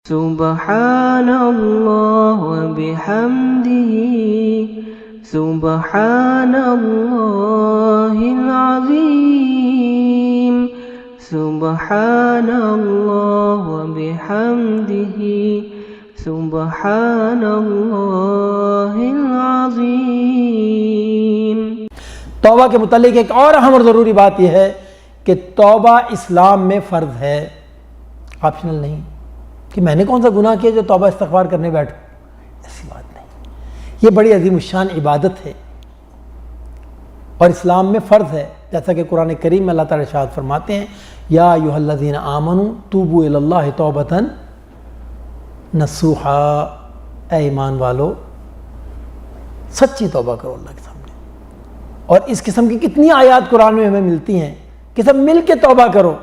سبحان اللہ وبحمدہ سبحان اللہ العظیم سبحان اللہ وبحمدہ سبحان اللہ العظیم۔ توبہ کے متعلق ایک اور اہم اور ضروری بات یہ ہے کہ توبہ اسلام میں فرض ہے، آپشنل نہیں کہ میں نے کون سا گناہ کیا جو توبہ استغفار کرنے بیٹھوں، ایسی بات نہیں۔ یہ بڑی عظیم الشان عبادت ہے اور اسلام میں فرض ہے، جیسا کہ قرآن کریم میں اللہ تعالیٰ ارشاد فرماتے ہیں یا ایھا الذین آمنوا توبوا الی اللہ توبۃ نصوحا، اے ایمان والو سچی توبہ کرو اللہ کے سامنے۔ اور اس قسم کی کتنی آیات قرآن میں ہمیں ملتی ہیں کہ سب مل کے توبہ کرو،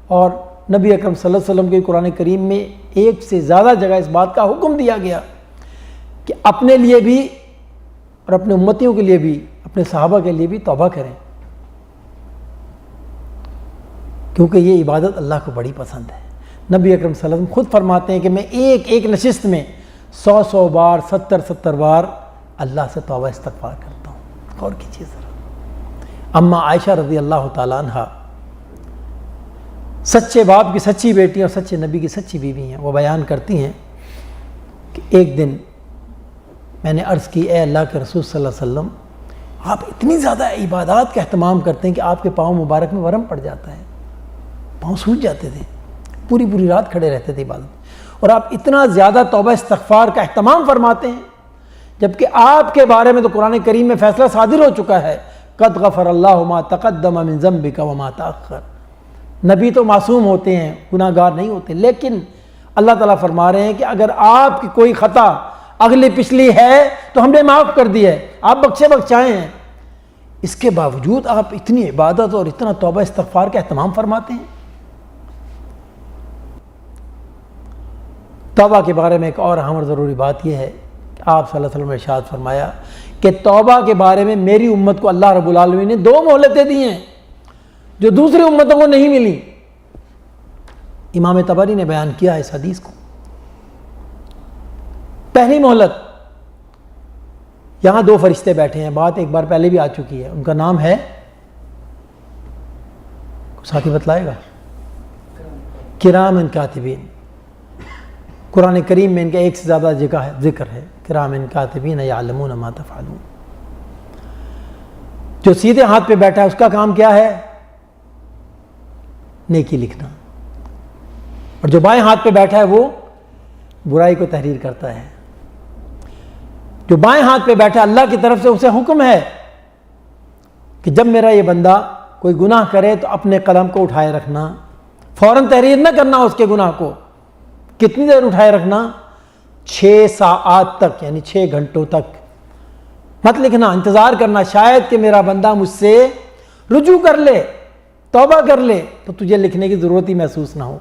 اور نبی اکرم صلی اللہ علیہ وسلم کے قرآن کریم میں ایک سے زیادہ جگہ اس بات کا حکم دیا گیا کہ اپنے لیے بھی اور اپنے امتیوں کے لیے بھی، اپنے صحابہ کے لیے بھی توبہ کریں، کیونکہ یہ عبادت اللہ کو بڑی پسند ہے۔ نبی اکرم صلی اللہ علیہ وسلم خود فرماتے ہیں کہ میں ایک نشست میں 100 بار 70 بار اللہ سے توبہ استغفار کرتا ہوں۔ غور کیجیے ذرا۔ اما عائشہ رضی اللہ تعالیٰ عنہ سچے باپ کی سچی بیٹی اور سچے نبی کی سچی بیوی ہیں، وہ بیان کرتی ہیں کہ ایک دن میں نے عرض کی اے اللہ کے رسول صلی اللہ علیہ وسلم، آپ اتنی زیادہ عبادات کا اہتمام کرتے ہیں کہ آپ کے پاؤں مبارک میں ورم پڑ جاتا ہے، پاؤں سوج جاتے تھے، پوری رات کھڑے رہتے تھے عبادت، اور آپ اتنا زیادہ توبہ استغفار کا اہتمام فرماتے ہیں، جبکہ آپ کے بارے میں تو قرآن کریم میں فیصلہ صادر ہو چکا ہے قد غفر اللہ ما تقدم من ذنبک وما تأخر۔ نبی تو معصوم ہوتے ہیں، گناہ گار نہیں ہوتے، لیکن اللہ تعالیٰ فرما رہے ہیں کہ اگر آپ کی کوئی خطا اگلی پچھلی ہے تو ہم نے معاف کر دی ہے، آپ بخشے بخشائے ہیں، اس کے باوجود آپ اتنی عبادت اور اتنا توبہ استغفار کا اہتمام فرماتے ہیں۔ توبہ کے بارے میں ایک اور اہم اور ضروری بات یہ ہے کہ آپ صلی اللہ علیہ وسلم نے ارشاد فرمایا کہ توبہ کے بارے میں میری امت کو اللہ رب العالمین نے 2 مہلتیں دی ہیں جو دوسری امتوں کو نہیں ملی۔ امام طبری نے بیان کیا اس حدیث کو۔ پہلی مہلت، یہاں 2 فرشتے بیٹھے ہیں، بات ایک بار پہلے بھی آ چکی ہے، ان کا نام ہے، ساتھی بتلائے گا، کرام کاتبین۔ قرآن کریم میں ان کا ایک سے زیادہ جگہ ہے، ذکر ہے، کرام کاتبین یعلمون ما تفعلون۔ جو سیدھے ہاتھ پہ بیٹھا ہے اس کا کام کیا ہے؟ نیکی لکھنا، اور جو بائیں ہاتھ پہ بیٹھا ہے وہ برائی کو تحریر کرتا ہے۔ جو بائیں ہاتھ پہ بیٹھا ہے اللہ کی طرف سے اسے حکم ہے کہ جب میرا یہ بندہ کوئی گناہ کرے تو اپنے قلم کو اٹھائے رکھنا، فوراً تحریر نہ کرنا اس کے گناہ کو۔ کتنی دیر اٹھائے رکھنا؟ 6 ساعات تک، یعنی 6 گھنٹوں تک مت لکھنا، انتظار کرنا شاید کہ میرا بندہ مجھ سے رجوع کر لے، توبہ کر لے، تو تجھے لکھنے کی ضرورت ہی محسوس نہ ہو۔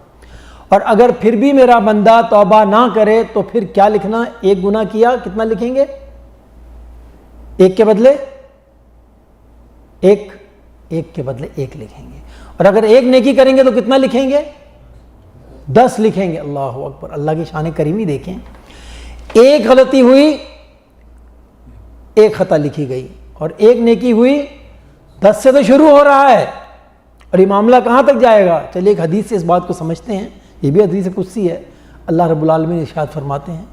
اور اگر پھر بھی میرا بندہ توبہ نہ کرے تو پھر کیا لکھنا؟ ایک گناہ کیا کتنا لکھیں گے؟ ایک کے بدلے ایک لکھیں گے، اور اگر ایک نیکی کریں گے تو کتنا لکھیں گے؟ 10 لکھیں گے۔ اللہ اکبر، اللہ کی شان کریمی دیکھیں، ایک غلطی ہوئی 1 خطا لکھی گئی، اور ایک نیکی ہوئی 10 سے تو شروع ہو رہا ہے، اور یہ معاملہ کہاں تک جائے گا؟ چلیے ایک حدیث سے اس بات کو سمجھتے ہیں، یہ بھی حدیث قدسی ہے۔ اللہ رب العالمین ارشاد فرماتے ہیں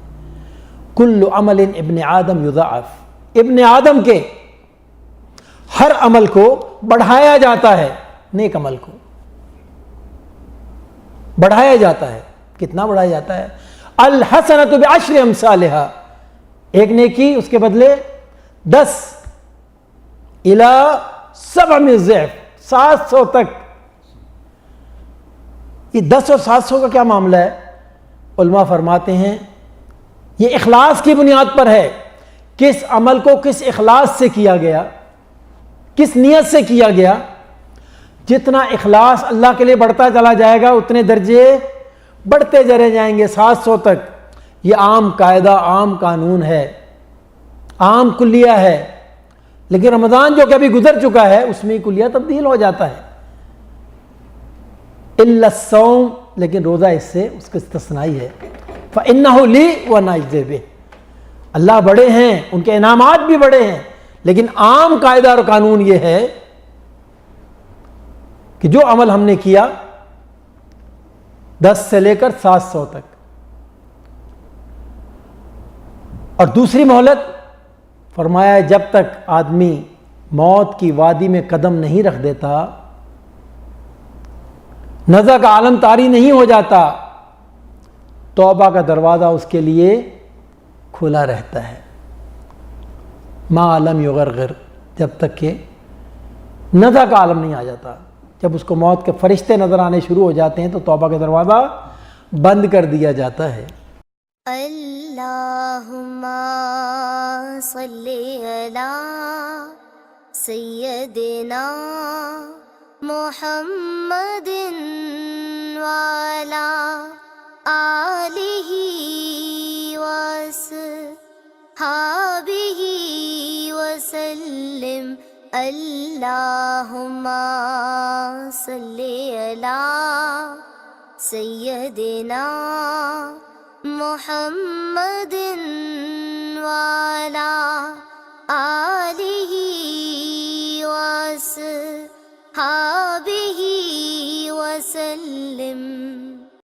کل عمل ابن آدم یضاعف، ابن آدم کے ہر عمل کو بڑھایا جاتا ہے، نیک عمل کو بڑھایا جاتا ہے۔ کتنا بڑھایا جاتا ہے؟ الحسنۃ بعشر امثالها، ایک نیکی اس کے بدلے 10 الی 700 ضعف، 700 تک۔ یہ 10 اور 700 کا کیا معاملہ ہے؟ علماء فرماتے ہیں یہ اخلاص کی بنیاد پر ہے، کس عمل کو کس اخلاص سے کیا گیا، کس نیت سے کیا گیا۔ جتنا اخلاص اللہ کے لیے بڑھتا چلا جائے گا اتنے درجے بڑھتے چلے جائیں گے 700 تک۔ یہ عام قاعدہ، عام قانون ہے، عام کلیہ ہے، لیکن رمضان جو کہ ابھی گزر چکا ہے اس میں کلیہ تبدیل ہو جاتا ہے۔ الا الصوم لیکن روزہ اس سے اس کا استثنائی ہے. فَإِنَّهُ لِي وَأَنَا أَجْزِي بِهِ. اللہ بڑے ہیں، ان کے انعامات بھی بڑے ہیں، لیکن عام قاعدہ اور قانون یہ ہے کہ جو عمل ہم نے کیا 10 سے لے کر 700 تک، اور دوسری مہلت فرمایا جب تک آدمی موت کی وادی میں قدم نہیں رکھ دیتا، نزع کا عالم طاری نہیں ہو جاتا، توبہ کا دروازہ اس کے لیے کھلا رہتا ہے. ما لم یغرغر، جب تک کہ نزع کا عالم نہیں آ جاتا. جب اس کو موت کے فرشتے نظر آنے شروع ہو جاتے ہیں تو توبہ کا دروازہ بند کر دیا جاتا ہے. اللہم صلی علی سیدنا محمد وعلی آلہ وصحبہ وسلم. اللہم صلی علی سیدنا محمد وعلی آلہ وصحبہ وسلم.